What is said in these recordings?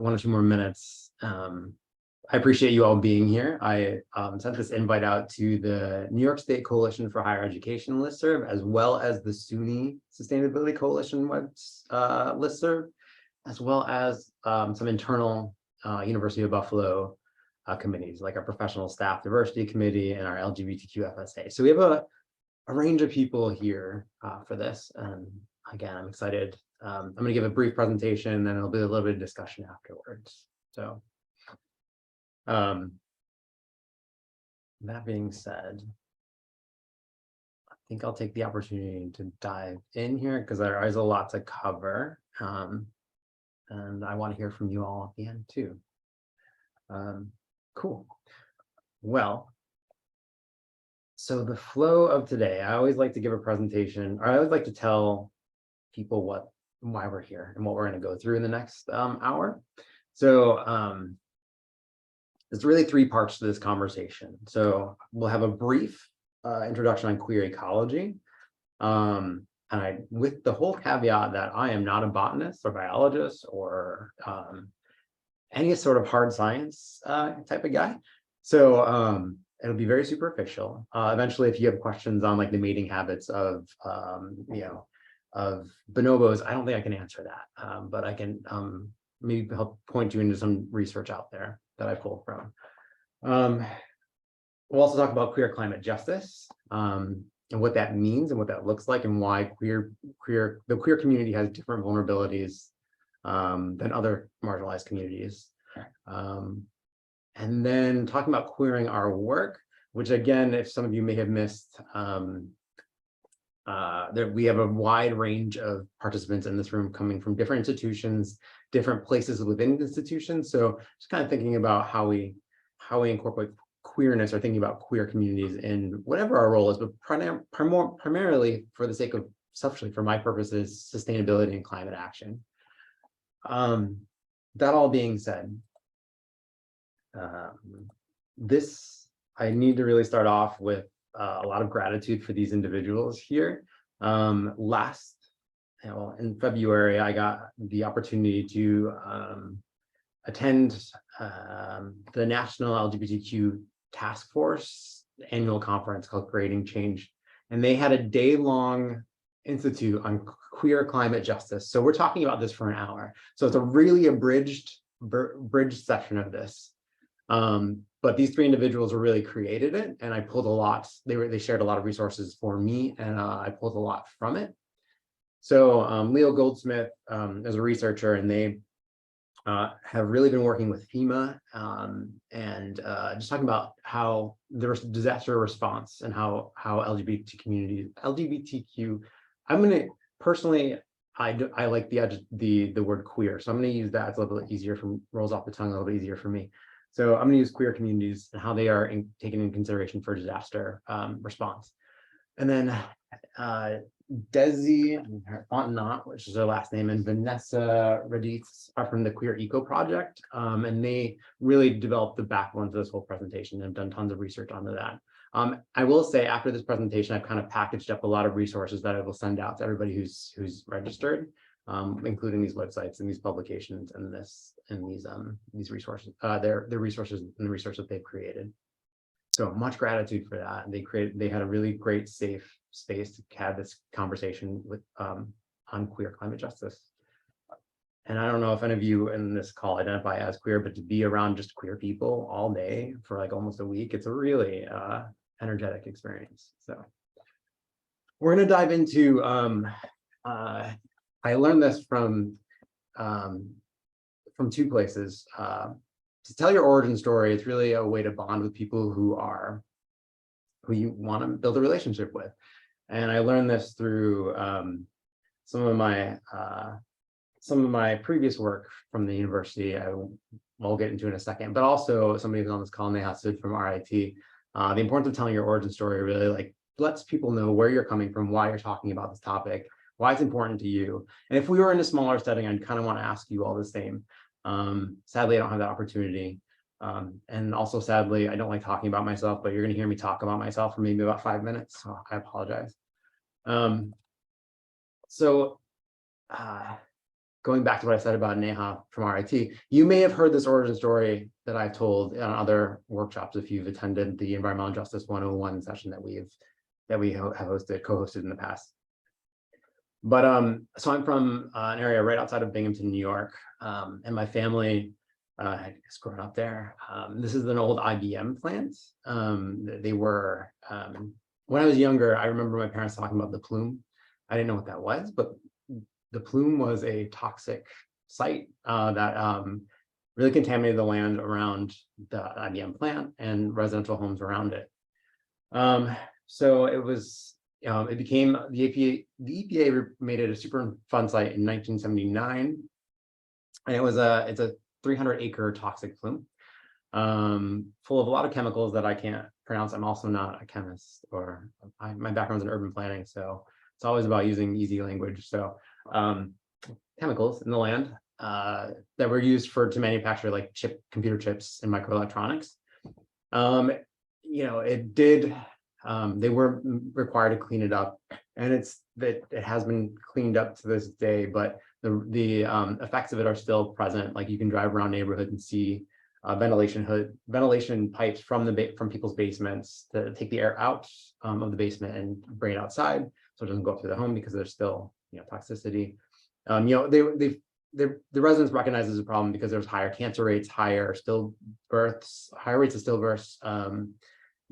1 or 2 more minutes. I appreciate you all being here. I sent this invite out to the New York State Coalition for Higher Education listserv, as well as the SUNY Sustainability Coalition listserv, as well as some internal University of Buffalo committees, like our Professional Staff Diversity Committee and our LGBTQFSA. So we have a range of people here for this. And again, I'm excited. I'm going to give a brief presentation, and then there'll be a little bit of discussion afterwards. So that being said, I think I'll take the opportunity to dive in here because there is a lot to cover. And I want to hear from you all at the end too. Cool. Well, so the flow of today, I always like to give a presentation, or I always like to tell people why we're here and what we're going to go through in the next hour. So there's really 3 parts to this conversation. So we'll have a brief introduction on queer ecology. And with the whole caveat that I am not a botanist or biologist or any sort of hard science type of guy. So it'll be very superficial. Eventually, if you have questions on like the mating habits of bonobos, I don't think I can answer that, but I can maybe help point you into some research out there that I pulled from. We'll also talk about queer climate justice and what that means and what that looks like, and why the queer community has different vulnerabilities than other marginalized communities. And then talking about queering our work, which again, if some of you may have missed, we have a wide range of participants in this room coming from different institutions, different places within institutions. So just kind of thinking about how we incorporate queerness, or thinking about queer communities in whatever our role is, but primarily for the sake of, selfishly for my purposes, sustainability and climate action. That all being said, I need to really start off with a lot of gratitude for these individuals here. In February, I got the opportunity to attend the National LGBTQ Task Force annual conference called Creating Change. And they had a day-long institute on queer climate justice. So we're talking about this for an hour. So it's a really abridged session of this. But these 3 individuals really created it, and I pulled a lot. They shared a lot of resources for me, and I pulled a lot from it. So Leo Goldsmith is a researcher, and they have really been working with FEMA and just talking about how there was disaster response and how LGBTQ. I'm going to personally, I like the word queer, so I'm going to use that. It's a little bit easier, rolls off the tongue a little bit easier for me. So I'm going to use queer communities and how they are taken in consideration for disaster response. And then Desi Fontenot, which is her last name, and Vanessa Raditz are from the Queer Eco Project. And they really developed the backbone to this whole presentation and have done tons of research onto that. I will say after this presentation, I've kind of packaged up a lot of resources that I will send out to everybody who's registered, including these websites and these publications and these resources, their resources and the research that they've created. So much gratitude for that. They had a really great, safe space to have this conversation with on queer climate justice. And I don't know if any of you in this call identify as queer, but to be around just queer people all day for like almost a week, it's a really energetic experience. So we're going to dive into I learned this from 2 places. To tell your origin story, it's really a way to bond with people who you want to build a relationship with. And I learned this through some of my previous work from the university. I'll get into in a second, but also somebody who's on this call, and they have stood from RIT. The importance of telling your origin story really lets people know where you're coming from, why you're talking about this topic, why it's important to you. And if we were in a smaller setting, I'd kind of want to ask you all the same. Sadly, I don't have that opportunity. And also, sadly, I don't like talking about myself, but you're going to hear me talk about myself for maybe about 5 minutes. So I apologize. going back to what I said about Neha from RIT, you may have heard this origin story that I've told on other workshops if you've attended the Environmental Justice 101 session that we have co-hosted in the past. But so I'm from an area right outside of Binghamton, New York, and my family has grown up there. This is an old IBM plant. They were, when I was younger, I remember my parents talking about the plume. I didn't know what that was, but the plume was a toxic site that really contaminated the land around the IBM plant and residential homes around it. So it was, it became the EPA made it a Superfund site in 1979, and it's a 300-acre toxic plume, full of a lot of chemicals that I can't pronounce. I'm also not a chemist, or my background's in urban planning, so it's always about using easy language. So chemicals in the land that were used to manufacture like computer chips and microelectronics. It did. They were required to clean it up, and it has been cleaned up to this day, but the effects of it are still present. Like you can drive around neighborhoods and see ventilation pipes from people's basements to take the air out of the basement and bring it outside, so it doesn't go up through the home because there's still toxicity. The residents recognize this as a problem because there's higher cancer rates, higher rates of stillbirths.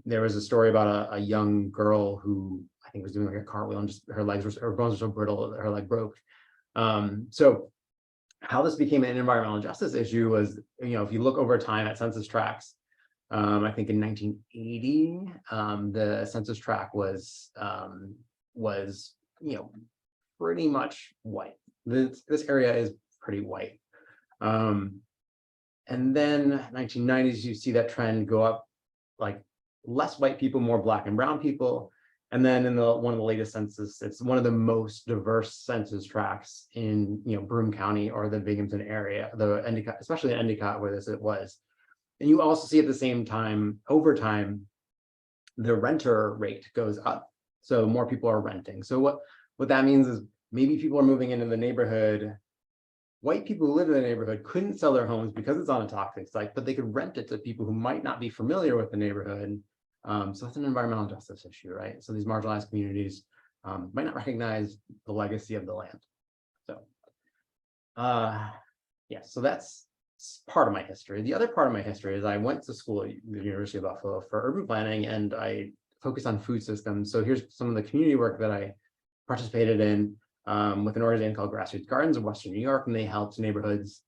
There was a story about a young girl who I think was doing like a cartwheel and just her bones were so brittle that her leg broke. So how this became an environmental justice issue was, if you look over time at census tracts, I think in 1980, the census tract was pretty much white. This area is pretty white. And then 1990s, you see that trend go up, like less white people, more Black and brown people. And then in one of the latest census, it's one of the most diverse census tracts in Broome County or the Binghamton area, especially in Endicott where it was. And you also see at the same time, over time, the renter rate goes up. So more people are renting. So what that means is maybe people are moving into the neighborhood. White people who live in the neighborhood couldn't sell their homes because it's on a toxic site, but they could rent it to people who might not be familiar with the neighborhood. So that's an environmental justice issue, right? So these marginalized communities might not recognize the legacy of the land. So, so that's part of my history. The other part of my history is I went to school at the University of Buffalo for urban planning, and I focused on food systems. So here's some of the community work that I participated in with an organization called Grassroots Gardens of Western New York, and they helped neighborhoods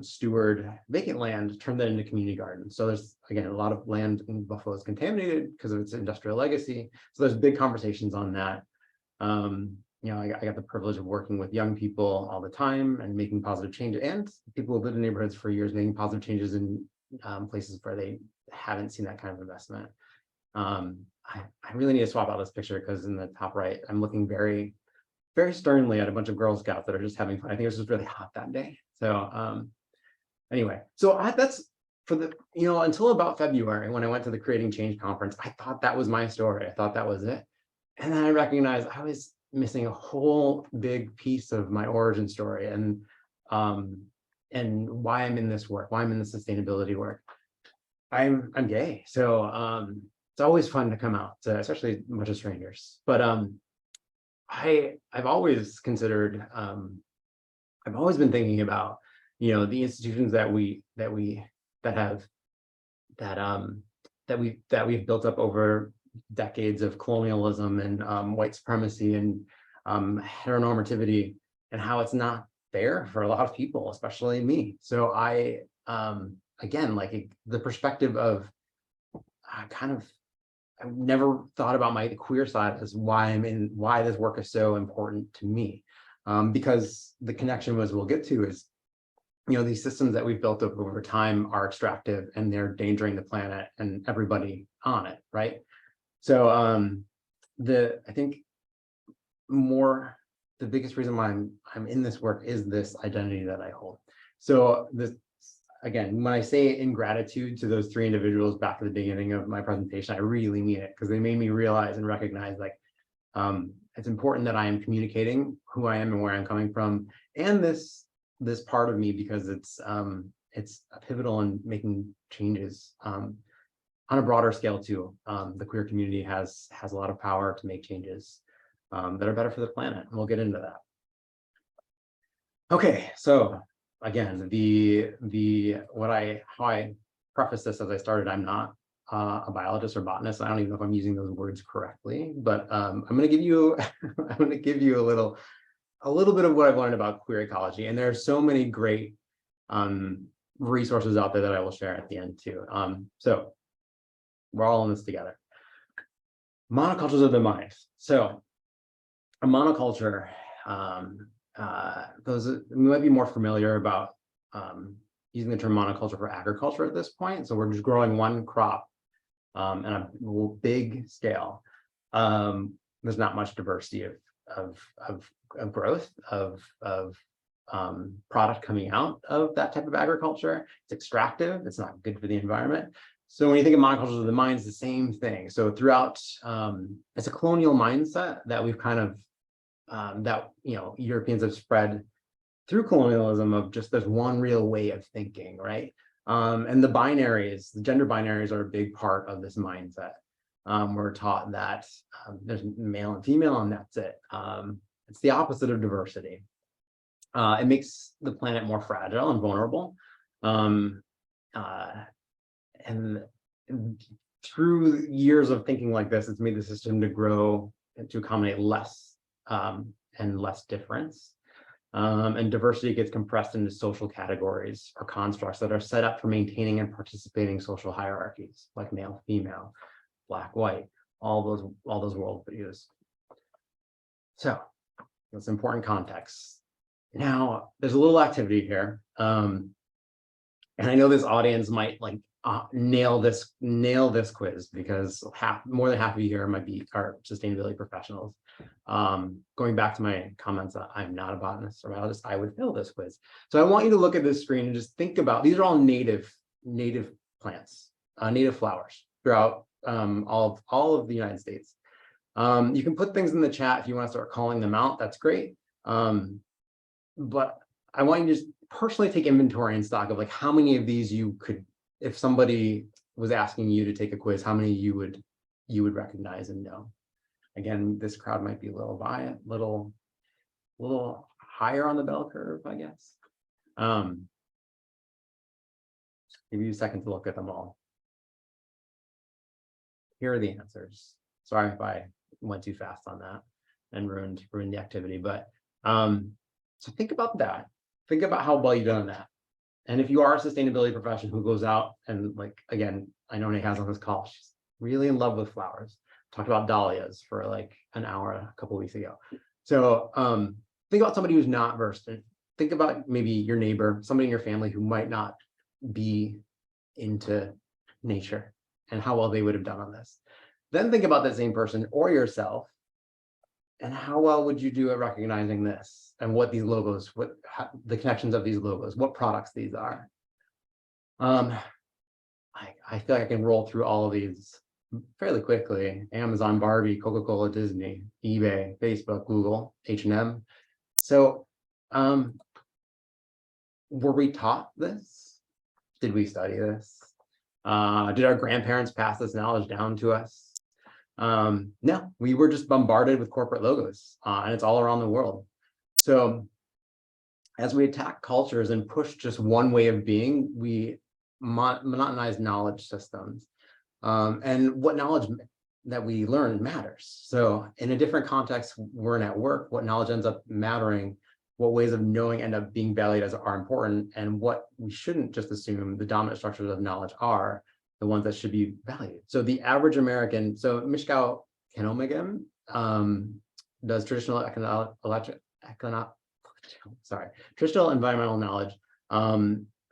steward vacant land, turn that into community gardens. So there's, again, a lot of land in Buffalo is contaminated because of its industrial legacy. So there's big conversations on that. I got the privilege of working with young people all the time and making positive changes, and people who live in neighborhoods for years making positive changes in places where they haven't seen that kind of investment. I really need to swap out this picture because in the top right, I'm looking very, very sternly at a bunch of Girl Scouts that are just having fun. I think it was just really hot that day. So anyway, so that's for the, until about February when I went to the Creating Change conference, I thought that was my story. I thought that was it. And then I recognized I was missing a whole big piece of my origin story and why I'm in this work, why I'm in the sustainability work. I'm gay. So it's always fun to come out to, especially a bunch of strangers. But I've always considered, I've always been thinking about, the institutions that we've built up over decades of colonialism and white supremacy and heteronormativity, and how it's not there for a lot of people, especially me. So I, again, like the perspective of I've never thought about my queer side as why this work is so important to me. Because the connection we'll get to is, these systems that we've built up over time are extractive and they're endangering the planet and everybody on it, right? So I think the biggest reason why I'm in this work is this identity that I hold. So again, when I say in gratitude to those three individuals back at the beginning of my presentation, I really mean it, because they made me realize and recognize it's important that I am communicating who I am and where I'm coming from. And this this part of me because it's pivotal in making changes on a broader scale too. The queer community has a lot of power to make changes that are better for the planet, and we'll get into that. Okay, so again, how I preface this as I started, I'm not a biologist or botanist. I don't even know if I'm using those words correctly, but I'm going to give you I'm going to give you a little bit of what I've learned about queer ecology, and there are so many great resources out there that I will share at the end too. So we're all in this together. Monocultures of the mind. So a monoculture, those we might be more familiar about using the term monoculture for agriculture at this point. So we're just growing one crop on a big scale. There's not much diversity of growth of product coming out of that type of agriculture. It's extractive. It's not good for the environment. So when you think of monocultures of the mind, it's the same thing. So throughout, it's a colonial mindset that we've kind of that Europeans have spread through colonialism of just there's one real way of thinking, right? And the gender binaries are a big part of this mindset. We're taught that there's male and female, and that's it. It's the opposite of diversity. It makes the planet more fragile and vulnerable. And through years of thinking like this, it's made the system to grow and to accommodate less and less difference. And diversity gets compressed into social categories or constructs that are set up for maintaining and participating social hierarchies, like male, female, black, white, all those worldviews. So that's important context. Now, there's a little activity here, and I know this audience might like nail this quiz because more than half of you here are sustainability professionals. Going back to my comments, I'm not a botanist or biologist, I would fail this quiz. So I want you to look at this screen and just think about, these are all native plants, native flowers throughout all of the United States. You can put things in the chat if you want to start calling them out, that's great. But I want you to just personally take inventory and stock of like how many of these you could, if somebody was asking you to take a quiz, how many you would recognize and know. Again, this crowd might be a little higher on the bell curve, I guess. Give you a second to look at them all. Here are the answers. Sorry if I went too fast on that and ruined the activity, but so think about that. Think about how well you've done on that. And if you are a sustainability professional who goes out and, like, again, I know Nate has on this call, she's really in love with flowers. Talked about dahlias for like an hour a couple of weeks ago. So think about somebody who's not versed in, think about maybe your neighbor, somebody in your family who might not be into nature and how well they would have done on this. Then think about that same person or yourself and how well would you do at recognizing this and what these logos, the connections of these logos, what products these are. I feel like I can roll through all of these fairly quickly. Amazon, Barbie, Coca-Cola, Disney, eBay, Facebook, Google, H&M. So were we taught this? Did we study this? Did our grandparents pass this knowledge down to us? No, we were just bombarded with corporate logos, and it's all around the world. So as we attack cultures and push just one way of being, we monotonize knowledge systems. And what knowledge that we learn matters. So in a different context, we're at work, what knowledge ends up mattering, what ways of knowing end up being valued as are important, and what we shouldn't just assume the dominant structures of knowledge are the ones that should be valued. So the average American, so Mishkau Kenomagam does traditional traditional environmental knowledge,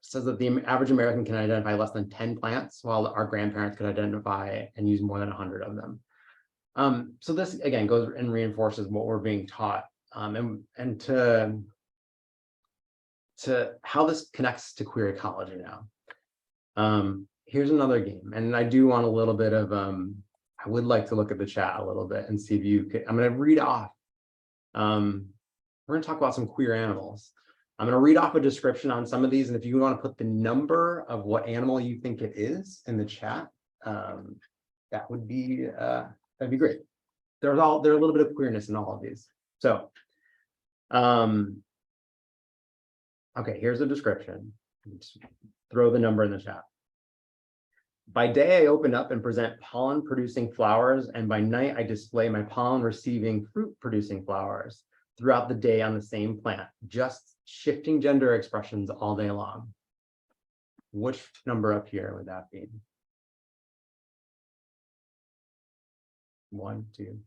says that the average American can identify less than 10 plants, while our grandparents could identify and use more than 100 of them. So this, again, goes and reinforces what we're being taught, and to how this connects to queer ecology now. Here's another game, and I do want a little bit of, I would like to look at the chat a little bit and see if you could, I'm going to read off. We're going to talk about some queer animals. I'm going to read off a description on some of these, and if you want to put the number of what animal you think it is in the chat, that would be that'd be great. There's a little bit of queerness in all of these. So, okay, here's a description. Just throw the number in the chat. By day, I open up and present pollen-producing flowers, and by night, I display my pollen-receiving fruit-producing flowers throughout the day on the same plant, just shifting gender expressions all day long. Which number up here would that be? 1, 2.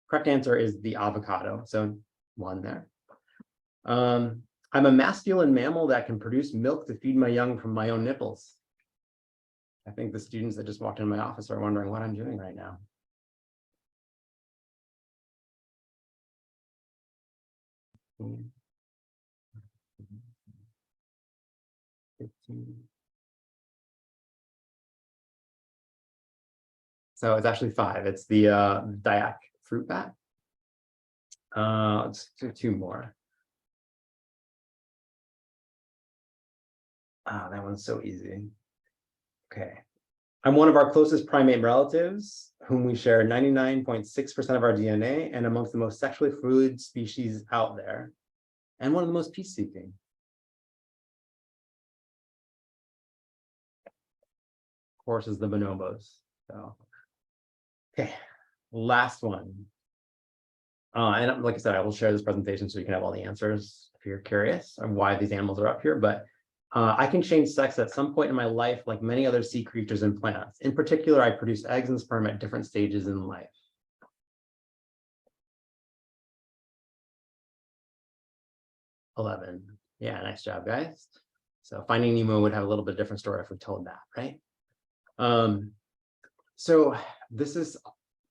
Correct answer is the avocado, so 1 there. I'm a masculine mammal that can produce milk to feed my young from my own nipples. I think the students that just walked into my office are wondering what I'm doing right now. So it's actually 5. It's the Dyak fruit bat. Let's do 2 more. That one's so easy. Okay. I'm one of our closest primate relatives, whom we share 99.6% of our DNA, and amongst the most sexually fluid species out there, and one of the most peace-seeking. Of course, is the bonobos. So, okay, last one. And like I said, I will share this presentation so you can have all the answers if you're curious on why these animals are up here. But I can change sex at some point in my life, like many other sea creatures and plants. In particular, I produce eggs and sperm at different stages in life. $11. Yeah, nice job, guys. So Finding Nemo would have a little bit different story if we told that, right? So this is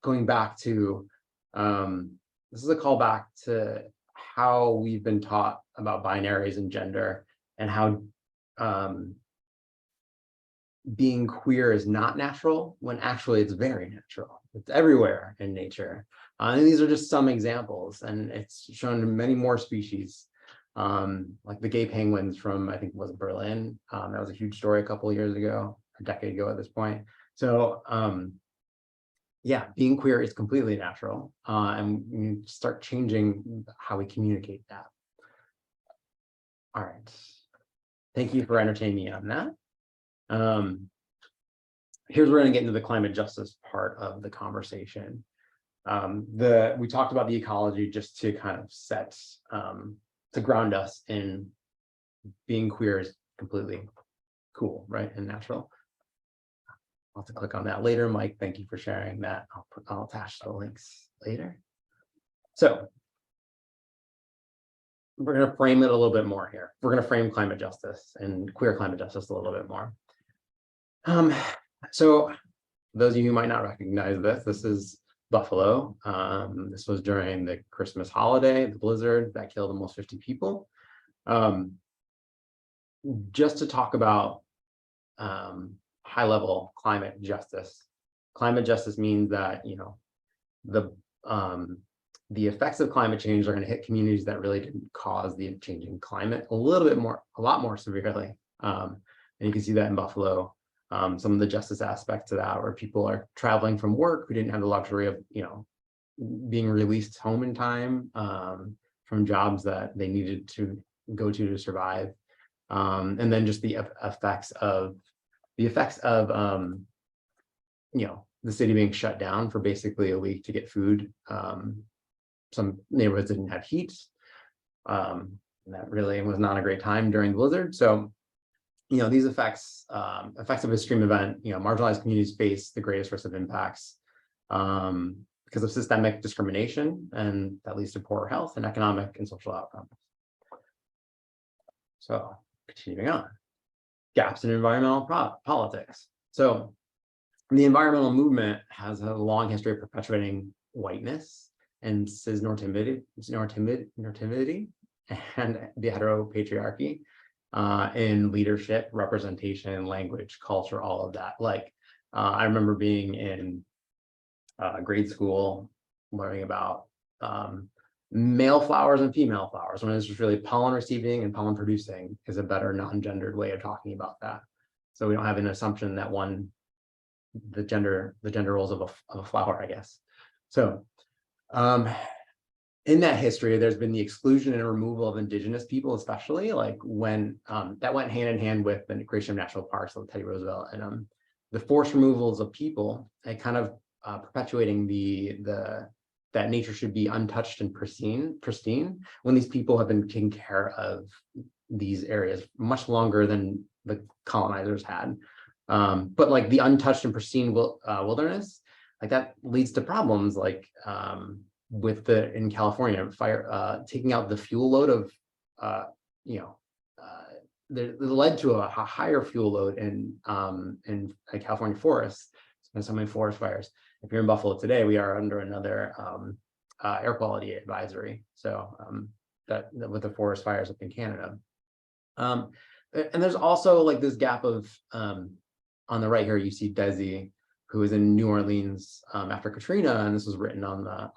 going back to, this is a callback to how we've been taught about binaries and gender, and how being queer is not natural, when actually it's very natural. It's everywhere in nature. And these are just some examples, and it's shown in many more species, like the gay penguins from, I think it was Berlin. That was a huge story a couple of years ago, a decade ago at this point. So yeah, being queer is completely natural, and we start changing how we communicate that. All right. Thank you for entertaining me on that. Here's where we're going to get into the climate justice part of the conversation. We talked about the ecology just to kind of set, to ground us in being queer is completely cool, right, and natural. I'll have to click on that later. Mike, thank you for sharing that. I'll attach the links later. So we're going to frame it a little bit more here. We're going to frame climate justice and queer climate justice a little bit more. So those of you who might not recognize this, this is Buffalo. This was during the Christmas holiday, the blizzard that killed almost 50 people. Just to talk about high-level climate justice. Climate justice means that, you know, the effects of climate change are going to hit communities that really didn't cause the changing climate a lot more severely. And you can see that in Buffalo. Some of the justice aspects of that, where people are traveling from work who didn't have the luxury of, you know, being released home in time from jobs that they needed to go to survive. And then just the effects of you know, the city being shut down for basically a week to get food. Some neighborhoods didn't have heat. And that really was not a great time during the blizzard. So, you know, these effects of extreme event, you know, marginalized communities face the greatest risk of impacts because of systemic discrimination, and that leads to poorer health and economic and social outcomes. So continuing on, gaps in environmental politics. So the environmental movement has a long history of perpetuating whiteness and cisnormativity and the heteropatriarchy in leadership, representation, language, culture, all of that. Like I remember being in grade school learning about male flowers and female flowers, when it's just really pollen receiving and pollen producing, is a better non-gendered way of talking about that. So we don't have an assumption that the gender roles of a flower, I guess. So in that history, there's been the exclusion and removal of indigenous people, especially like when that went hand in hand with the creation of national parks like Teddy Roosevelt, and the forced removals of people and kind of perpetuating that nature should be untouched and pristine when these people have been taking care of these areas much longer than the colonizers had. But like the untouched and pristine wilderness, like that leads to problems like with in California fire, taking out the fuel load of that led to a higher fuel load in California forests and so many forest fires. If you're in Buffalo today, we are under another air quality advisory. So that with the forest fires up in Canada. And there's also like this gap of on the right here, you see Desi, who was in New Orleans after Katrina, and this was written on a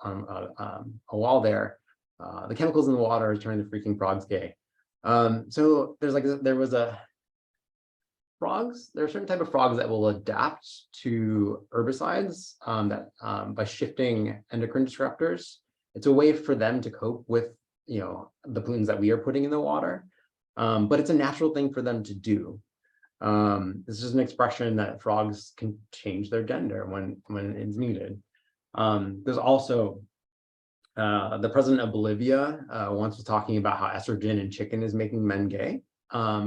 wall there. The chemicals in the water is turning the freaking frogs gay. So there are certain type of frogs that will adapt to herbicides by shifting endocrine disruptors. It's a way for them to cope with the pollutants that we are putting in the water, but it's a natural thing for them to do. This is an expression that frogs can change their gender when it's needed. There's also the president of Bolivia once was talking about how estrogen in chicken is making men gay,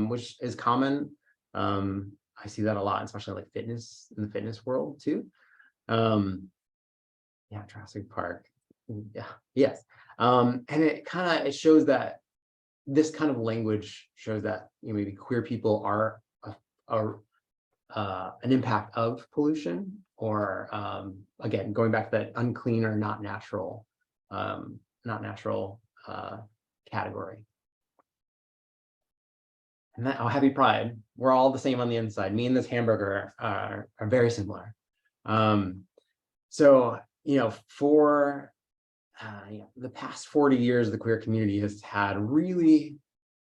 which is common. I see that a lot, especially like fitness in the fitness world too. Yeah, Jurassic Park. Yeah, yes. And it shows that this kind of language shows that maybe queer people are an impact of pollution, or again, going back to that unclean or not natural category. And that, happy Pride, we're all the same on the inside. Me and this hamburger are very similar. So for the past 40 years, the queer community has had really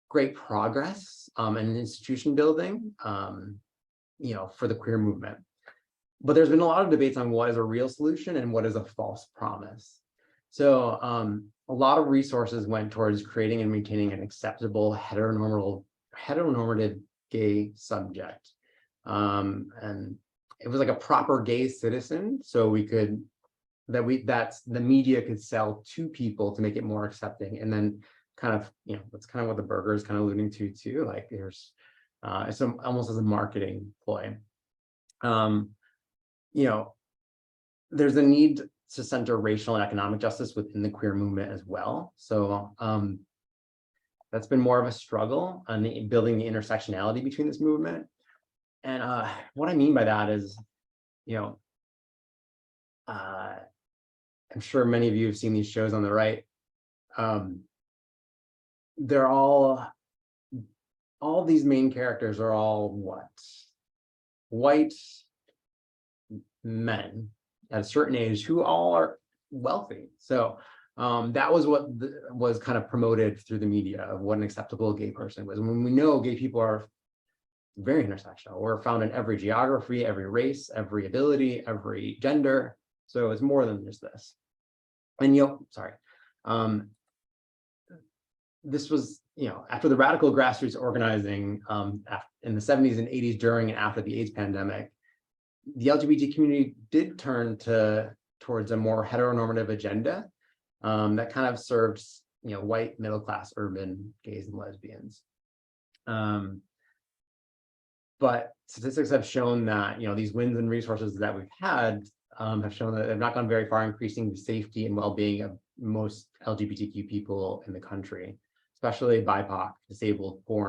great progress and institution building, for the queer movement. But there's been a lot of debates on what is a real solution and what is a false promise. So a lot of resources went towards creating and maintaining an acceptable heteronormative gay subject. And it was like a proper gay citizen, so the media could sell to people to make it more accepting, and then kind of, that's kind of what the burger is kind of alluding to too. Like it's almost as a marketing ploy. There's a need to center racial and economic justice within the queer movement as well. So that's been more of a struggle on building the intersectionality between this movement. And what I mean by that is, I'm sure many of you have seen these shows on the right. They're all these main characters are all what? White men at a certain age who all are wealthy. So that was what was kind of promoted through the media of what an acceptable gay person was. When we know gay people are very intersectional, we're found in every geography, every race, every ability, every gender. So it's more than just this. And this was, after the radical grassroots organizing in the 70s and 80s during and after the AIDS pandemic, the LGBT community did turn towards a more heteronormative agenda that kind of serves, white, middle-class, urban gays and lesbians. But statistics have shown that, these wins and resources that we've had have shown that they've not gone very far increasing the safety and well-being of most LGBTQ people in the country, especially BIPOC, disabled, poor,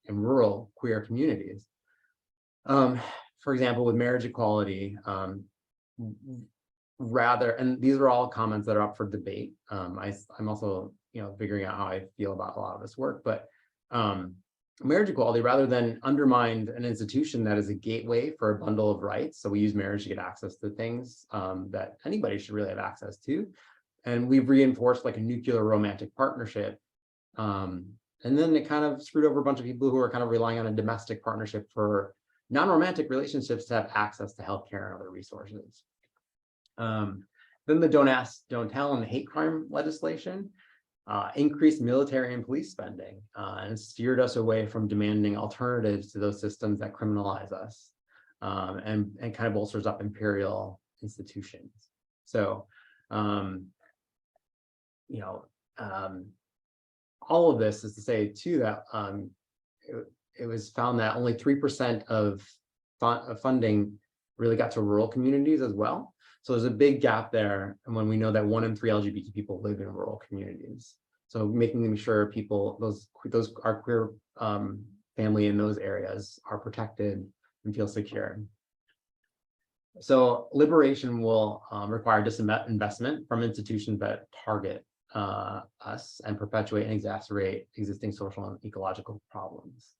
and rural queer communities. For example, with marriage equality, and these are all comments that are up for debate. I'm also, figuring out how I feel about a lot of this work, but marriage equality, rather than undermine an institution that is a gateway for a bundle of rights. So we use marriage to get access to things that anybody should really have access to. And we've reinforced like a nuclear romantic partnership. And then it kind of screwed over a bunch of people who are kind of relying on a domestic partnership for non-romantic relationships to have access to healthcare and other resources. Then the Don't Ask, Don't Tell and hate crime legislation increased military and police spending and steered us away from demanding alternatives to those systems that criminalize us, and kind of bolsters up imperial institutions. So, all of this is to say too that it was found that only 3% of funding really got to rural communities as well. So there's a big gap there, and when we know that 1 in 3 LGBT people live in rural communities, so making sure people, those our queer family in those areas are protected and feel secure. So liberation will require disinvestment from institutions that target us and perpetuate and exacerbate existing social and ecological problems.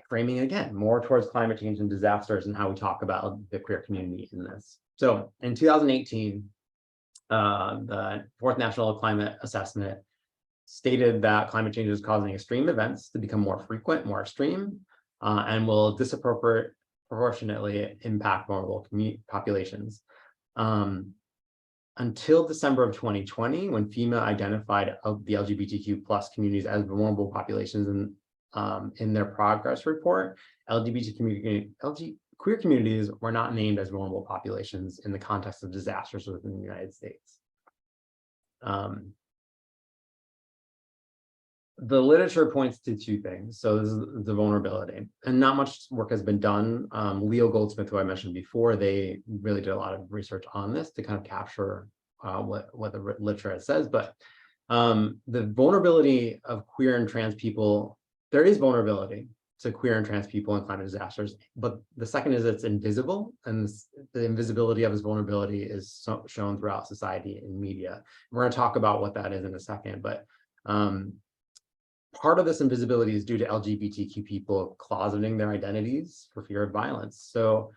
Framing again more towards climate change and disasters and how we talk about the queer community in this. So in 2018, the 4th National Climate Assessment stated that climate change is causing extreme events to become more frequent, more extreme, and will disproportionately impact vulnerable populations. Until December of 2020, when FEMA identified the LGBTQ+ communities as vulnerable populations in their progress report, queer communities were not named as vulnerable populations in the context of disasters within the United States. The literature points to 2 things. So this is the vulnerability, and not much work has been done. Leo Goldsmith, who I mentioned before, they really did a lot of research on this to kind of capture what the literature says. But the vulnerability of queer and trans people, there is vulnerability to queer and trans people in climate disasters, but the second is it's invisible, and the invisibility of this vulnerability is shown throughout society and media. We're going to talk about what that is in a second, but part of this invisibility is due to LGBTQ people closeting their identities for fear of violence. So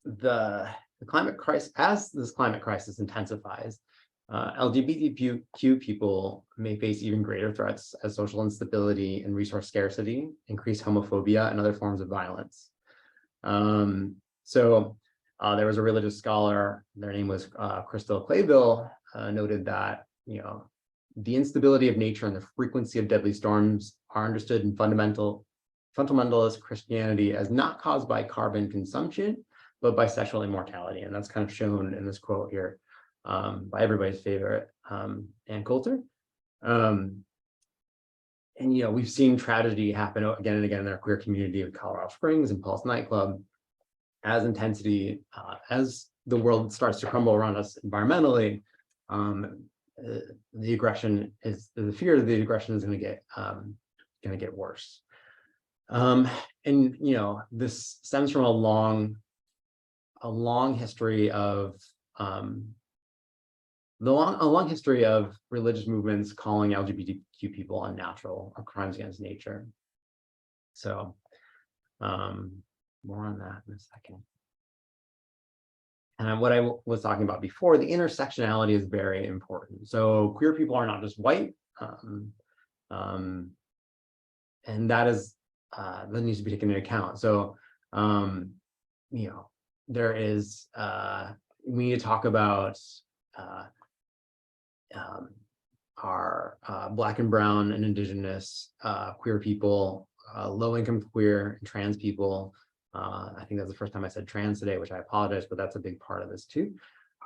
the climate crisis, as this climate crisis intensifies, LGBTQ people may face even greater threats as social instability and resource scarcity, increased homophobia, and other forms of violence. So there was a religious scholar, their name was Crystal Clayville, noted that, the instability of nature and the frequency of deadly storms are understood in fundamentalist Christianity as not caused by carbon consumption, but by sexual immortality. And that's kind of shown in this quote here by everybody's favorite, Ann Coulter. And, we've seen tragedy happen again and again in our queer community of Colorado Springs and Pulse nightclub as intensity, as the world starts to crumble around us environmentally. The aggression is the fear of the aggression is going to get worse. And this stems from a long history of religious movements calling LGBTQ people unnatural or crimes against nature. So more on that in a second. And what I was talking about before, the intersectionality is very important. So queer people are not just white, and that needs to be taken into account. So, there is, we need to talk about our Black and Brown and Indigenous queer people, low-income queer and trans people. I think that's the first time I said trans today, which I apologize, but that's a big part of this too.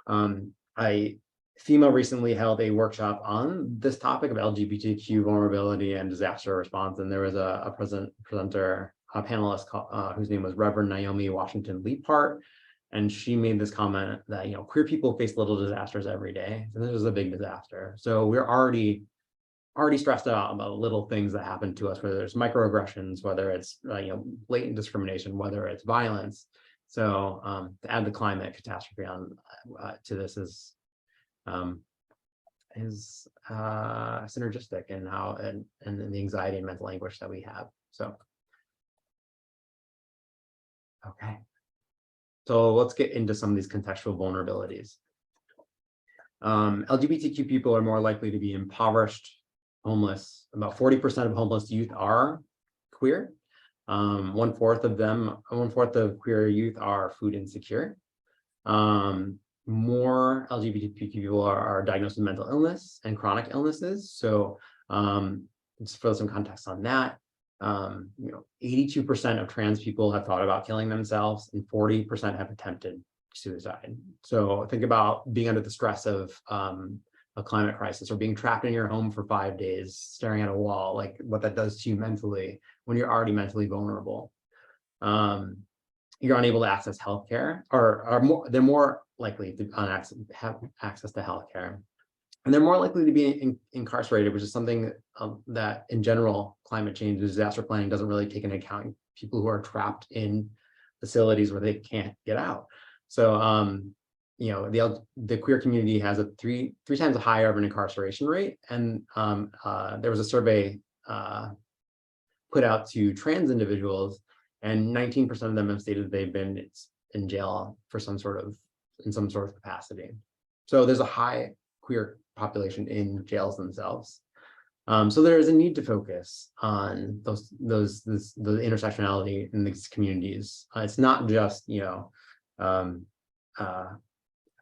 FEMA recently held a workshop on this topic of LGBTQ vulnerability and disaster response, and there was a panelist whose name was Reverend Naomi Washington Leapart, and she made this comment that queer people face little disasters every day, and this is a big disaster. So we're already stressed out about little things that happen to us, whether it's microaggressions, whether it's blatant discrimination, whether it's violence. So to add the climate catastrophe on to this is synergistic in how and the anxiety and mental anguish that we have. So okay. So let's get into some of these contextual vulnerabilities. LGBTQ people are more likely to be impoverished, homeless. About 40% of homeless youth are queer. One fourth of queer youth are food insecure. More LGBTQ people are diagnosed with mental illness and chronic illnesses. So just for some context on that, 82% of trans people have thought about killing themselves and 40% have attempted suicide. So think about being under the stress of a climate crisis or being trapped in your home for 5 days, staring at a wall, like what that does to you mentally when you're already mentally vulnerable. You're unable to access healthcare, or they're more likely to have access to healthcare. And they're more likely to be incarcerated, which is something that in general, climate change and disaster planning doesn't really take into account people who are trapped in facilities where they can't get out. So, the queer community has a three times higher of an incarceration rate. And there was a survey put out to trans individuals, and 19% of them have stated they've been in jail for some sort of capacity. So there's a high queer population in jails themselves. So there is a need to focus on the intersectionality in these communities. It's not just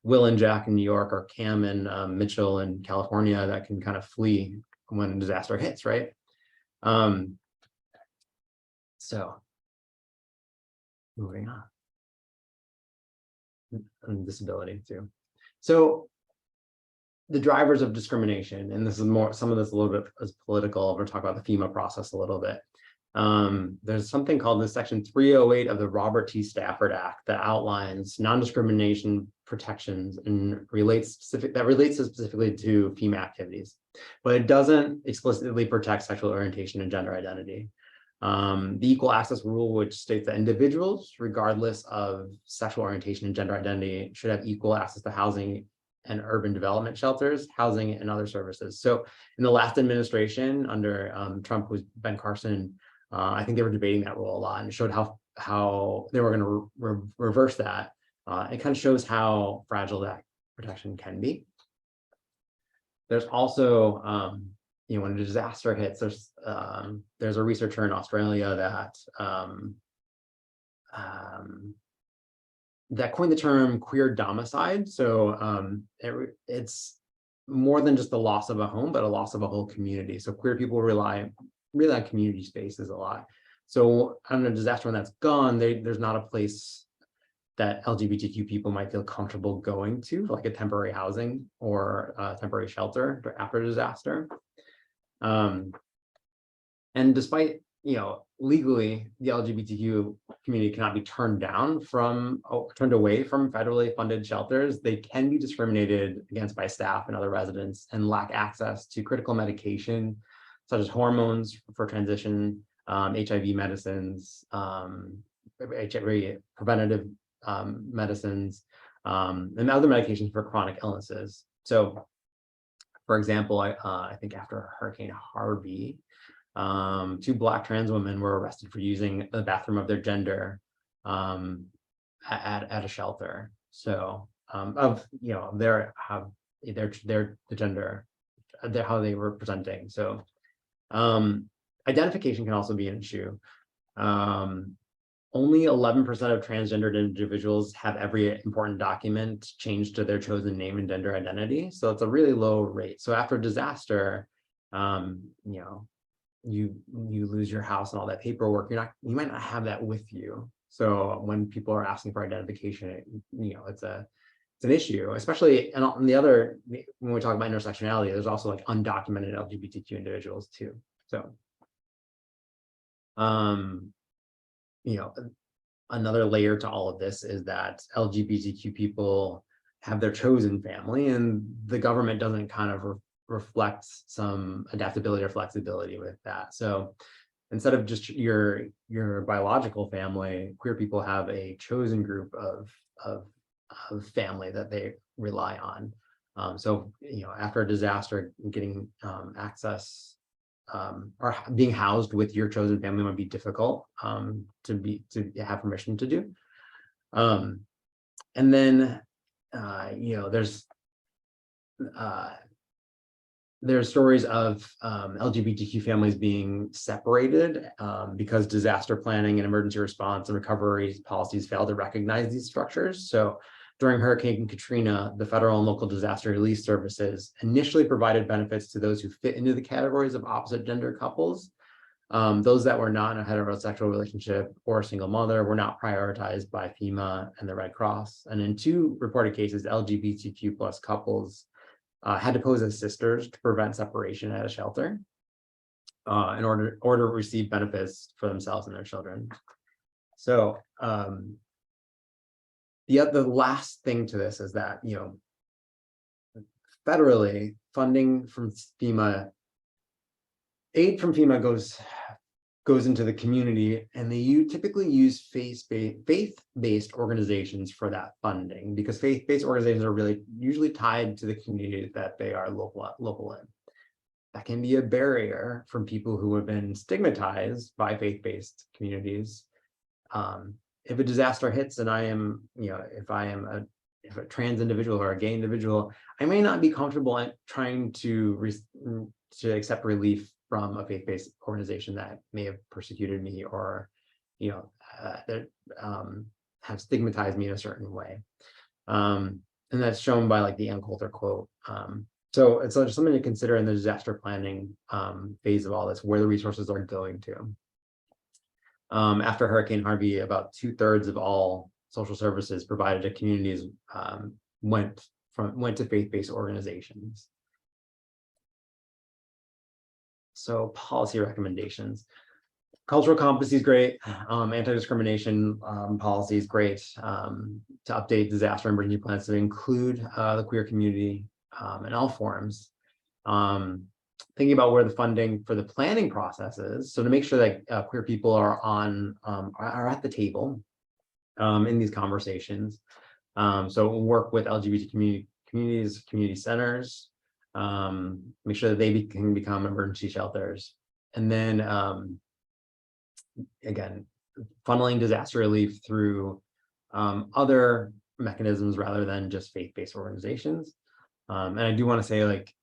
Will and Jack in New York, or Cam and Mitchell in California that can kind of flee when a disaster hits, right? So moving on, and disability too. So the drivers of discrimination, and this is more, some of this a little bit is political. We're talking about the FEMA process a little bit. There's something called the Section 308 of the Robert T. Stafford Act that outlines non-discrimination protections and relates specifically to FEMA activities, but it doesn't explicitly protect sexual orientation and gender identity. The Equal Access Rule, which states that individuals, regardless of sexual orientation and gender identity, should have equal access to housing and urban development shelters, housing, and other services. So in the last administration under Trump, was Ben Carson, I think they were debating that rule a lot, and it showed how they were going to reverse that. It kind of shows how fragile that protection can be. There's also, when a disaster hits, there's a researcher in Australia that coined the term queer domicide. So it's more than just the loss of a home, but a loss of a whole community. So queer people rely on community spaces a lot. So on a disaster when that's gone, there's not a place that LGBTQ people might feel comfortable going to, like a temporary housing or a temporary shelter after a disaster. And despite, legally, the LGBTQ community cannot be turned away from federally funded shelters. They can be discriminated against by staff and other residents and lack access to critical medication, such as hormones for transition, HIV medicines, HIV preventative medicines, and other medications for chronic illnesses. So, for example, I think after Hurricane Harvey, 2 Black trans women were arrested for using the bathroom of their gender at a shelter. So the gender, how they were presenting. So identification can also be an issue. Only 11% of transgendered individuals have every important document changed to their chosen name and gender identity. So it's a really low rate. So after a disaster, you lose your house and all that paperwork. You might not have that with you. So when people are asking for identification, it's an issue, especially. And on the other, when we talk about intersectionality, there's also like undocumented LGBTQ individuals too. So, another layer to all of this is that LGBTQ people have their chosen family, and the government doesn't kind of reflect some adaptability or flexibility with that. So instead of just your biological family, queer people have a chosen group of family that they rely on. So after a disaster, getting access or being housed with your chosen family might be difficult to have permission to do. And then, there's stories of LGBTQ families being separated because disaster planning and emergency response and recovery policies fail to recognize these structures. So during Hurricane Katrina, the federal and local disaster relief services initially provided benefits to those who fit into the categories of opposite gender couples. Those that were not in a heterosexual relationship or a single mother were not prioritized by FEMA and the Red Cross. And in 2 reported cases, LGBTQ plus couples had to pose as sisters to prevent separation at a shelter in order to receive benefits for themselves and their children. So the last thing to this is that, federally, funding from FEMA, aid from FEMA goes into the community, and they typically use faith-based organizations for that funding, because faith-based organizations are really usually tied to the community that they are local in. That can be a barrier from people who have been stigmatized by faith-based communities. If a disaster hits and I am, if a trans individual or a gay individual, I may not be comfortable at trying to accept relief from a faith-based organization that may have persecuted me or, that have stigmatized me in a certain way. And that's shown by like the Ann Coulter quote. So it's just something to consider in the disaster planning phase of all this, where the resources are going to. After Hurricane Harvey, about 2/3 of all social services provided to communities went to faith-based organizations. So policy recommendations. Cultural competency is great. Anti-discrimination policy is great. To update disaster and emergency plans to include the queer community in all forms. Thinking about where the funding for the planning process is. So to make sure that queer people are are at the table in these conversations. So we'll work with LGBT communities, community centers, make sure that they can become emergency shelters. And then again, funneling disaster relief through other mechanisms rather than just faith-based organizations. And I do want to say, like,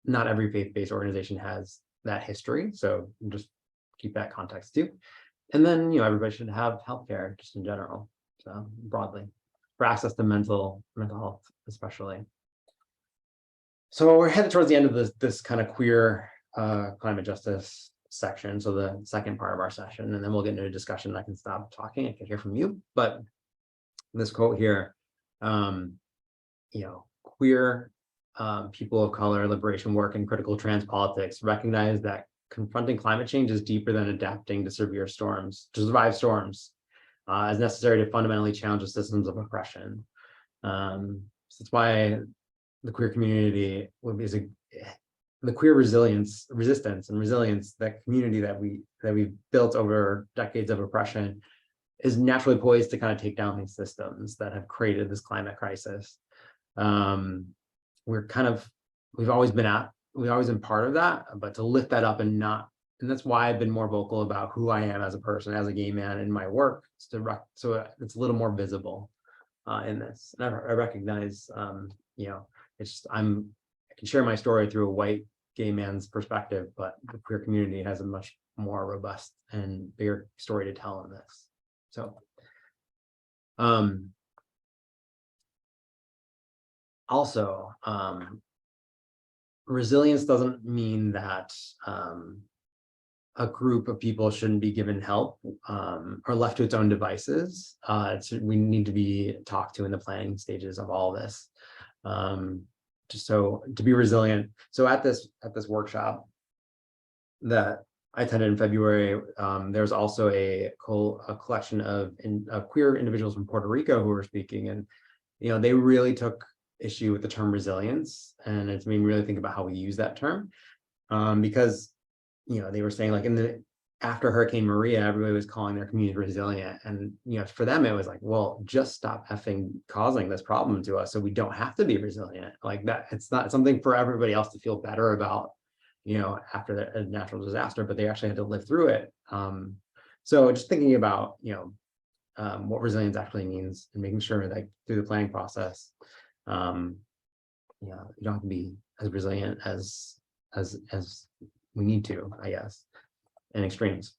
not every faith-based organization has that history, so just keep that context too. And then, everybody should have healthcare just in general, so broadly, for access to mental health, especially. So we're headed towards the end of this kind of queer climate justice section, so the second part of our session, and then we'll get into a discussion. I can stop talking, I can hear from you. But this quote here, queer people of color, liberation work, and critical trans politics recognize that confronting climate change is deeper than adapting to survive storms, as necessary to fundamentally challenge the systems of oppression. So that's why the queer community is the queer resistance, that community that we've built over decades of oppression, is naturally poised to kind of take down these systems that have created this climate crisis. We've always been part of that, but to lift that up and that's why I've been more vocal about who I am as a person, as a gay man in my work, so it's a little more visible in this. And I recognize, it's just I can share my story through a white gay man's perspective, but the queer community has a much more robust and bigger story to tell in this. So, also, resilience doesn't mean that a group of people shouldn't be given help or left to its own devices. We need to be talked to in the planning stages of all this. Just so to be resilient. So at this workshop that I attended in February, there's also a collection of queer individuals from Puerto Rico who were speaking, and they really took issue with the term resilience, and it's made me really think about how we use that term, because they were saying, like, after Hurricane Maria, everybody was calling their community resilient, and for them it was like, well, just stop effing causing this problem to us so we don't have to be resilient. Like, that it's not something for everybody else to feel better about after a natural disaster, but they actually had to live through it. So just thinking about what resilience actually means, and making sure that through the planning process, you don't have to be as resilient as we need to, I guess, in extremes.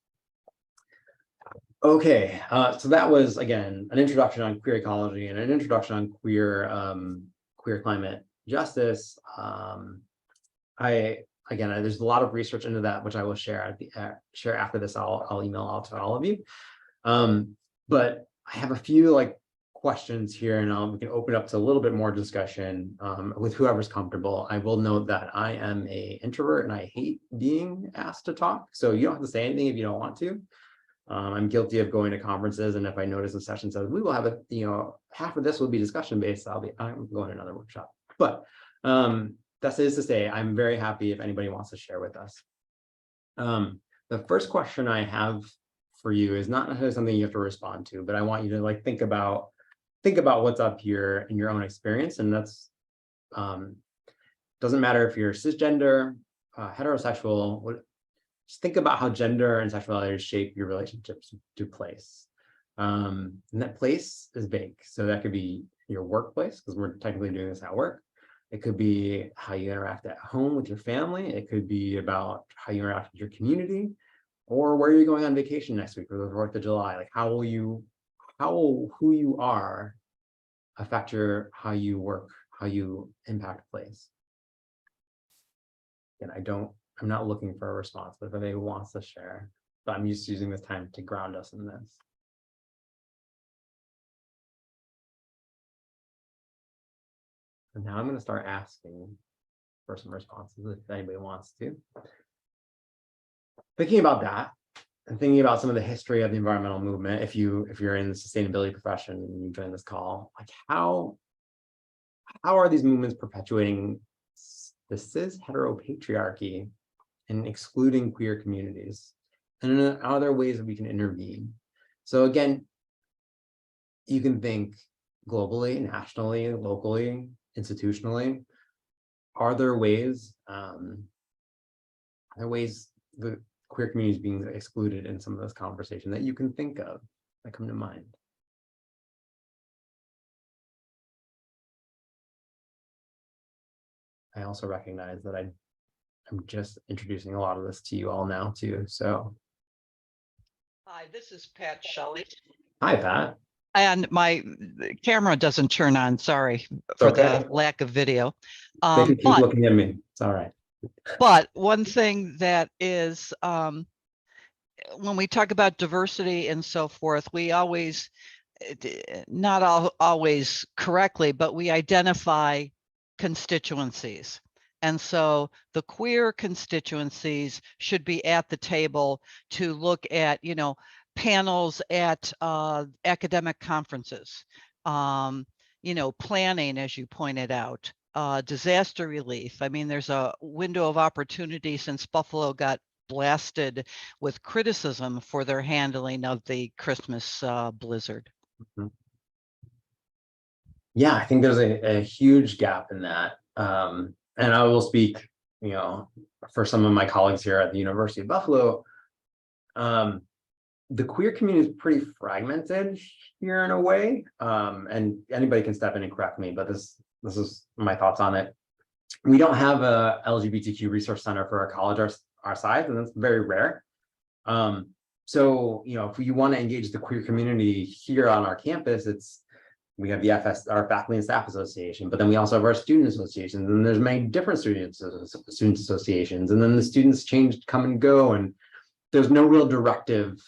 Okay, so that was, again, an introduction on queer ecology and an introduction on queer climate justice. There's a lot of research into that, which I will share share after this. I'll email out to all of you. But I have a few questions here, and we can open up to a little bit more discussion with whoever's comfortable. I will note that I am an introvert and I hate being asked to talk, so you don't have to say anything if you don't want to. I'm guilty of going to conferences, and if I notice a session says we will have half of this will be discussion based, I'm going to another workshop. But that is to say, I'm very happy if anybody wants to share with us. The first question I have for you is not necessarily something you have to respond to, but I want you to think about what's up here in your own experience, and that's doesn't matter if you're cisgender, heterosexual. Just think about how gender and sexuality shape your relationships to place. And that place is vague. So that could be your workplace, because we're technically doing this at work. It could be how you interact at home with your family. It could be about how you interact with your community, or where you're going on vacation next week, or the 4th of July. How will who you are affect how you work, how you impact place? And I'm not looking for a response, but if anybody wants to share, but I'm just using this time to ground us in this. And now I'm going to start asking for some responses if anybody wants to. Thinking about that, and thinking about some of the history of the environmental movement, if you're in the sustainability profession and you join this call, how are these movements perpetuating the cis heteropatriarchy and excluding queer communities? And are there ways that we can intervene? So again, you can think globally, nationally, locally, institutionally. Are there ways the queer communities being excluded in some of this conversation that you can think of that come to mind? I also recognize that I'm just introducing a lot of this to you all now too. So, hi, this is Pat Shelley. Hi, Pat. And my camera doesn't turn on. Sorry for the lack of video. They can keep looking at me. It's all right. But one thing that is, when we talk about diversity and so forth, we always, not always correctly, but we identify constituencies. And so the queer constituencies should be at the table to look at, panels at academic conferences, planning, as you pointed out, disaster relief. I mean, there's a window of opportunity since Buffalo got blasted with criticism for their handling of the Christmas blizzard. Mm-hmm. Yeah, I think there's a huge gap in that. And I will speak, for some of my colleagues here at the University of Buffalo. The queer community is pretty fragmented here in a way, and anybody can step in and correct me, but this is my thoughts on it. We don't have a LGBTQ resource center for a college our size, and that's very rare. So, if you want to engage the queer community here on our campus, we have the our Faculty and Staff Association, but then we also have our student associations, and there's many different student associations, and then the students come and go, and there's no real directive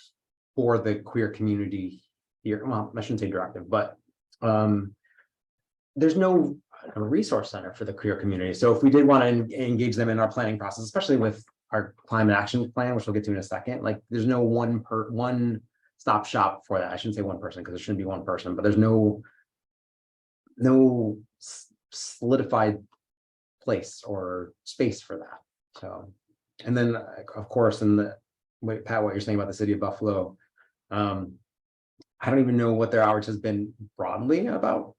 for the queer community here. Well, I shouldn't say directive, but there's no resource center for the queer community. So if we did want to engage them in our planning process, especially with our climate action plan, which we'll get to in a second, there's no one stop shop for that. I shouldn't say one person, because there shouldn't be one person, but there's no solidified place or space for that. So, and then of course, Pat, what you're saying about the city of Buffalo, I don't even know what their outreach has been broadly about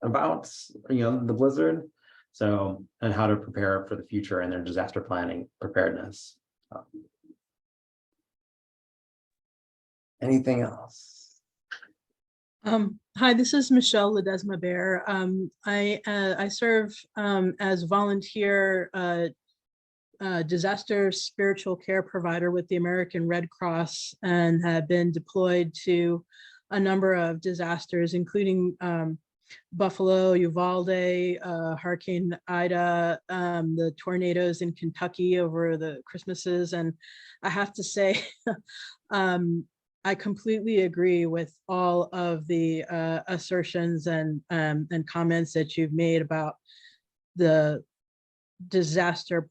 the blizzard, so, and how to prepare for the future and their disaster planning preparedness. Anything else? Hi, this is Michelle Ledesma Bear. I serve as volunteer disaster spiritual care provider with the American Red Cross, and have been deployed to a number of disasters, including Buffalo, Uvalde, Hurricane Ida, the tornadoes in Kentucky over the Christmases. And I have to say, I completely agree with all of the assertions and comments that you've made about the disaster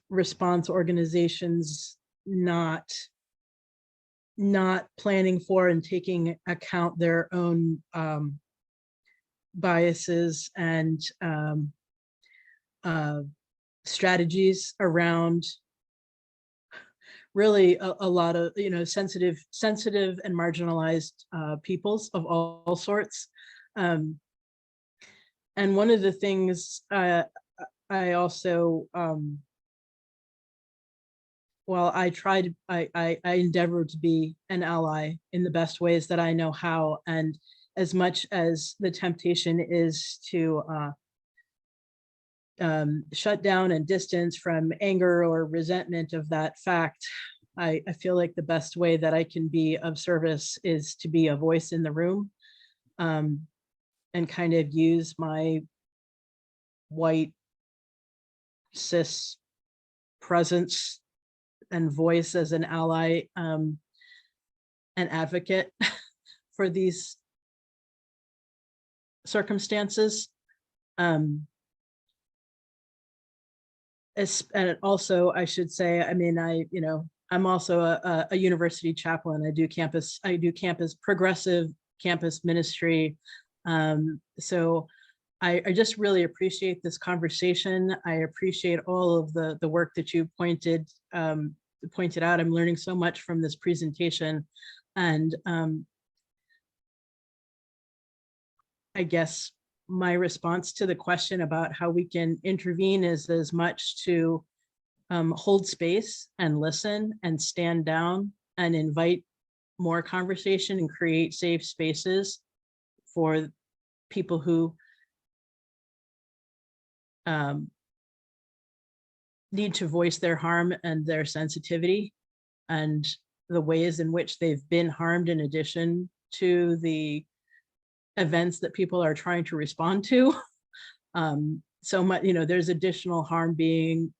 response organizations not planning for and taking account their own biases and strategies around really a lot of, sensitive and marginalized peoples of all sorts. And one of the things I also, while I endeavor to be an ally in the best ways that I know how, and as much as the temptation is to shut down and distance from anger or resentment of that fact, I feel like the best way that I can be of service is to be a voice in the room, and kind of use my white cis presence and voice as an ally, an advocate for these circumstances. And also, I should say, I mean, I'm also a university chaplain. I do progressive campus ministry. So I just really appreciate this conversation. I appreciate all of the work that you pointed out. I'm learning so much from this presentation. And I guess my response to the question about how we can intervene is as much to hold space and listen and stand down and invite more conversation and create safe spaces for people who need to voice their harm and their sensitivity and the ways in which they've been harmed, in addition to the events that people are trying to respond to. So much, there's additional harm being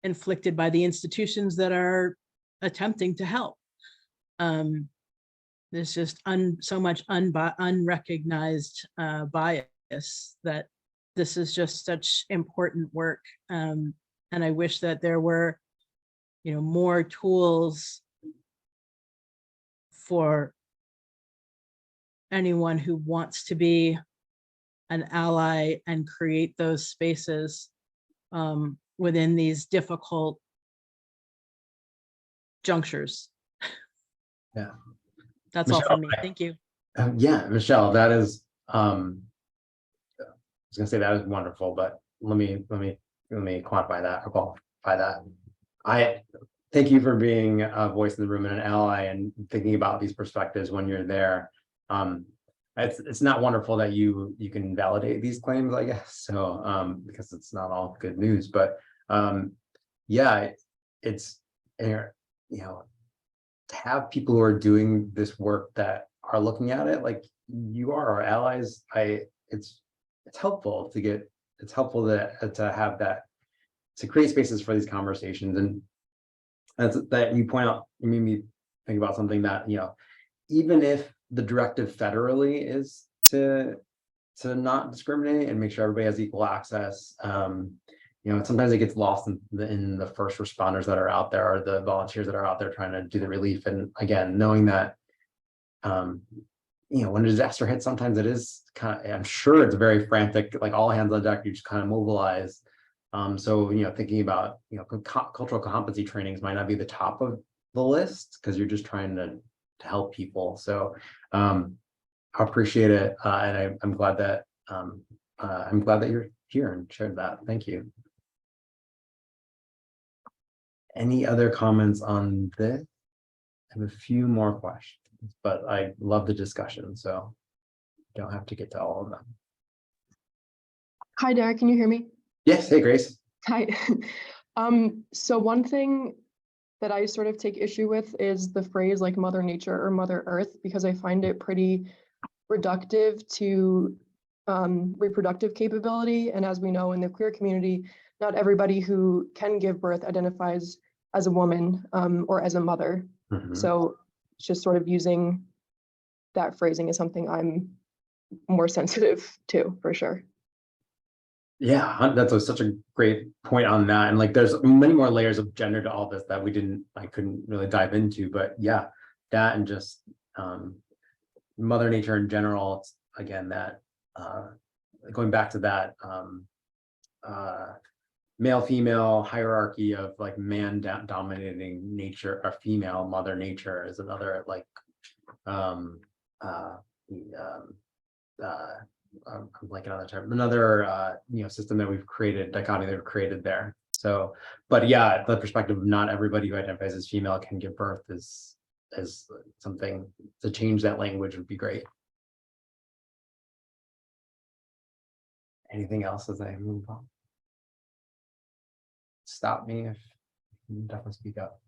inflicted by the institutions that are attempting to help. There's just so much unrecognized bias that this is just such important work. And I wish that there were, more tools for anyone who wants to be an ally and create those spaces within these difficult junctures. Yeah. That's Michelle, all for me. Thank you. Yeah, Michelle, that is, I was gonna say that is wonderful, but let me quantify that or qualify that. I thank you for being a voice in the room and an ally and thinking about these perspectives when you're there. It's not wonderful that you can validate these claims, I guess. So because it's not all good news, but yeah, it's, to have people who are doing this work that are looking at it like you are our allies. It's helpful to have that, to create spaces for these conversations. And that you point out, you made me think about something that, even if the directive federally is to not discriminate and make sure everybody has equal access, sometimes it gets lost in the first responders that are out there, or the volunteers that are out there trying to do the relief. And again, knowing that, when a disaster hits, sometimes it is kind of, I'm sure it's very frantic, like all hands on deck, you just kind of mobilize. So, thinking about, cultural competency trainings might not be the top of the list because you're just trying to help people. So I appreciate it. And I'm glad that you're here and shared that. Thank you. Any other comments on this? I have a few more questions. but I love the discussion, so don't have to get to all of them. Hi, Derek, can you hear me? Yes, hey Grace. Hi. So one thing that I sort of take issue with is the phrase like Mother Nature or Mother Earth, because I find it pretty reductive to reproductive capability. And as we know in the queer community, not everybody who can give birth identifies as a woman or as a mother. Mhm. So just sort of using that phrasing is something I'm more sensitive to, for sure. Yeah, that's such a great point on that. And like, there's many more layers of gender to all this that I couldn't really dive into, but yeah, that and just Mother Nature in general, it's, again, that going back to that male female hierarchy of like man dominating nature, or female Mother Nature is another like I'm blanking on the term, another system that we've created, dichotomy that we've created there. So, but yeah, the perspective of not everybody who identifies as female can give birth is something to change. That language would be great. Anything else as I move on? Stop me if you can definitely speak up.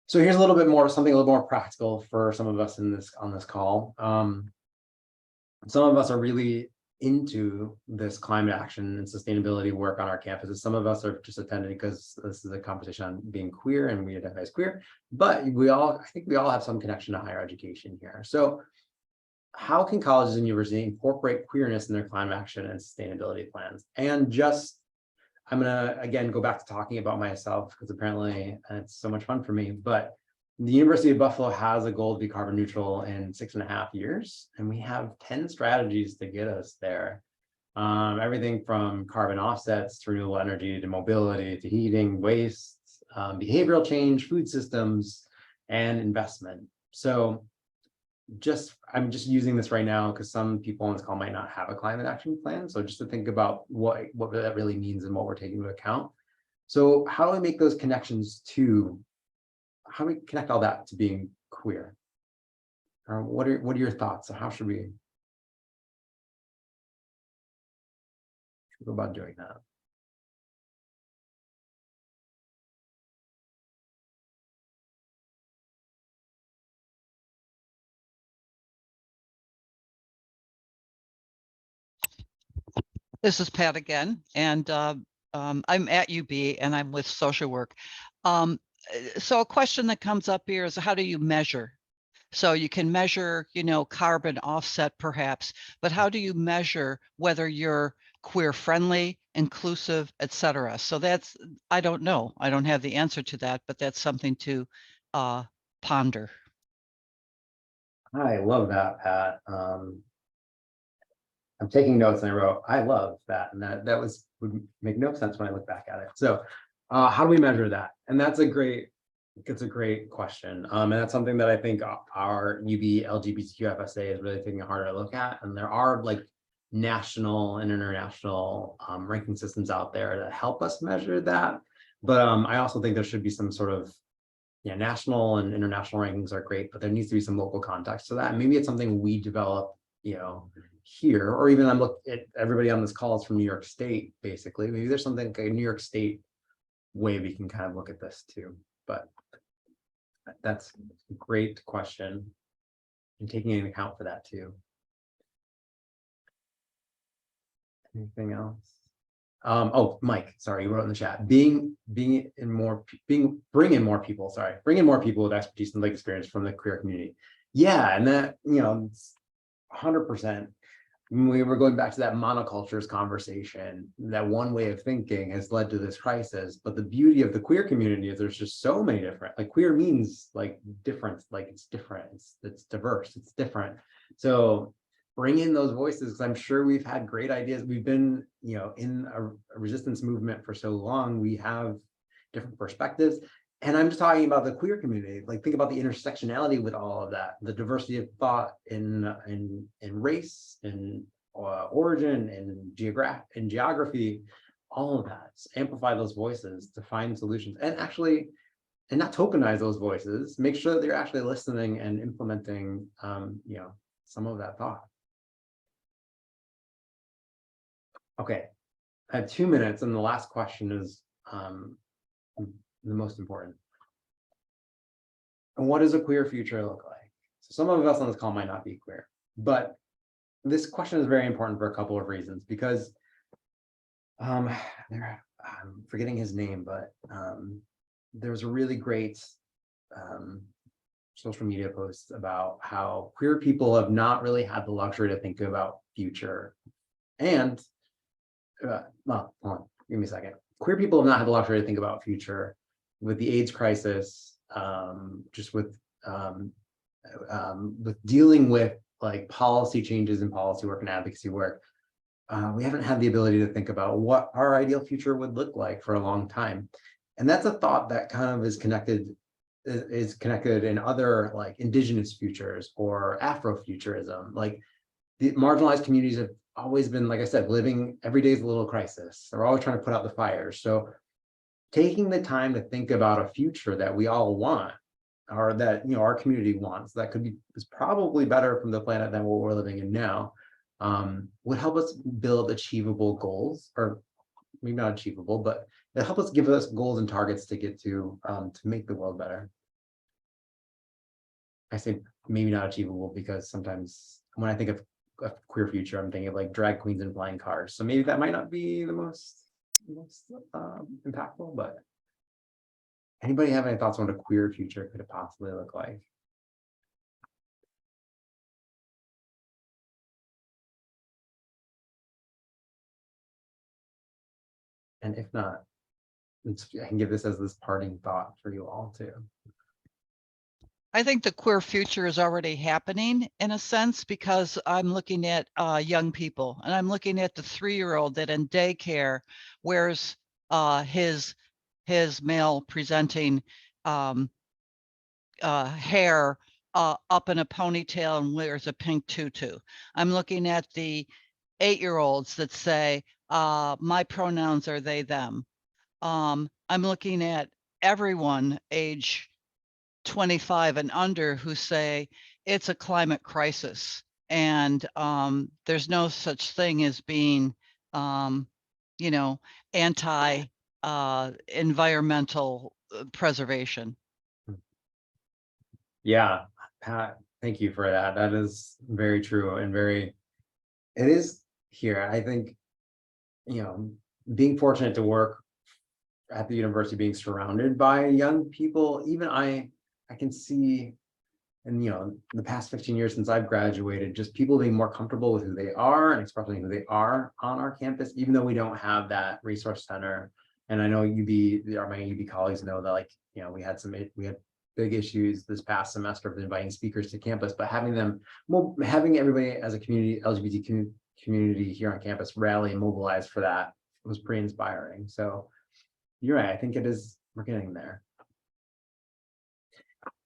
So here's a little bit more, something a little more practical for some of us on this call. Some of us are really into this climate action and sustainability work on our campuses. Some of us are just attending because this is a conversation on being queer and we identify as queer, but I think we all have some connection to higher education here. So how can colleges and universities incorporate queerness in their climate action and sustainability plans? And just, I'm gonna, again, go back to talking about myself because apparently it's so much fun for me, but the University of Buffalo has a goal to be carbon neutral in 6.5 years, and we have 10 strategies to get us there. Everything from carbon offsets to renewable energy to mobility to heating, waste, behavioral change, food systems, and investment. So I'm just using this right now because some people on this call might not have a climate action plan. So just to think about what that really means and what we're taking into account. So how do we make those connections to, how do we connect all that to being queer? Or what are your thoughts? How should we go about doing that? This is Pat again, and I'm at UB and I'm with social work. So a question that comes up here is, how do you measure? So you can measure, carbon offset perhaps, but how do you measure whether you're queer friendly, inclusive, etc.? So that's, I don't know. I don't have the answer to that, but that's something to ponder. I love that, Pat. I'm taking notes and I wrote, I love that. And that would make no sense when I look back at it. So how do we measure that? And it's a great question. And that's something that I think our UB LGBTQFSA is really taking a harder look at. And there are like national and international ranking systems out there that help us measure that. But I also think there should be some sort of, national and international rankings are great, but there needs to be some local context to that. And maybe it's something we develop, here, or even I'm looking at everybody on this call is from New York State, basically. Maybe there's something like a New York State way we can kind of look at this too. But that's a great question and taking into account for that too. Anything else? Oh, Mike, sorry, you wrote in the chat, bring in more people with expertise and lived experience from the queer community. Yeah, and that, it's 100%. We were going back to that monocultures conversation, that one way of thinking has led to this crisis. But the beauty of the queer community is there's just so many different, like queer means like different, like it's different, it's diverse, it's different. So bring in those voices, because I'm sure we've had great ideas. We've been, in a resistance movement for so long, we have different perspectives. And I'm just talking about the queer community. Like, think about the intersectionality with all of that, the diversity of thought in race, in origin, in geography, all of that. Amplify those voices to find solutions. And actually, and not tokenize those voices, make sure that you're actually listening and implementing, you know, some of that thought. Okay, I have 2 minutes, and the last question is the most important. And what does a queer future look like? So some of us on this call might not be queer, but this question is very important for a couple of reasons, because I'm forgetting his name, but there was a really great social media post about how queer people have not really had the luxury to think about future. And well, hold on, give me a second. Queer people have not had the luxury to think about future with the AIDS crisis, just with dealing with like policy changes and policy work and advocacy work. We haven't had the ability to think about what our ideal future would look like for a long time. And that's a thought that kind of is connected in other like indigenous futures or Afrofuturism. Like the marginalized communities have always been, like I said, living every day is a little crisis. They're always trying to put out the fires. So taking the time to think about a future that we all want, or that, you know, our community wants, that could be, is probably better from the planet than what we're living in now, would help us build achievable goals, or maybe not achievable, but it help us give us goals and targets to get to make the world better. I say maybe not achievable because sometimes when I think of a queer future, I'm thinking of like drag queens and flying cars. So maybe that might not be the most impactful, but anybody have any thoughts on what a queer future could possibly look like? And if not, I can give this as this parting thought for you all too. I think the queer future is already happening in a sense, because I'm looking at young people, and I'm looking at the 3-year-old that in daycare wears his male presenting hair up in a ponytail and wears a pink tutu. I'm looking at the 8-year-olds that say, my pronouns are they, them. I'm looking at everyone age 25 and under who say it's a climate crisis, and there's no such thing as being, you know, anti environmental preservation. Yeah, Pat, thank you for that. That is very true and it is here. I think, you know, being fortunate to work at the university, being surrounded by young people, even I can see, and you know, the past 15 years since I've graduated, just people being more comfortable with who they are and expressing who they are on our campus, even though we don't have that resource center. And I know my UB colleagues know that, like, you know, we had big issues this past semester with inviting speakers to campus, but having everybody as a community, LGBT community here on campus rally and mobilize for that was pretty inspiring. So you're right, I think we're getting there.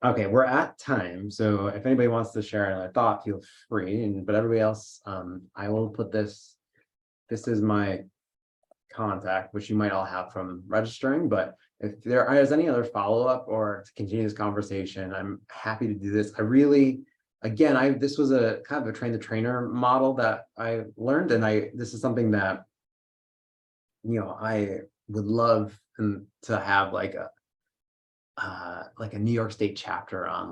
Okay, we're at time, so if anybody wants to share another thought, feel free. But everybody else, I will put this is my contact, which you might all have from registering, but if there is any other follow-up or to continue this conversation, I'm happy to do this. This was a kind of a train the trainer model that I learned, and this is something that, you know, I would love to have like a New York State chapter on, like,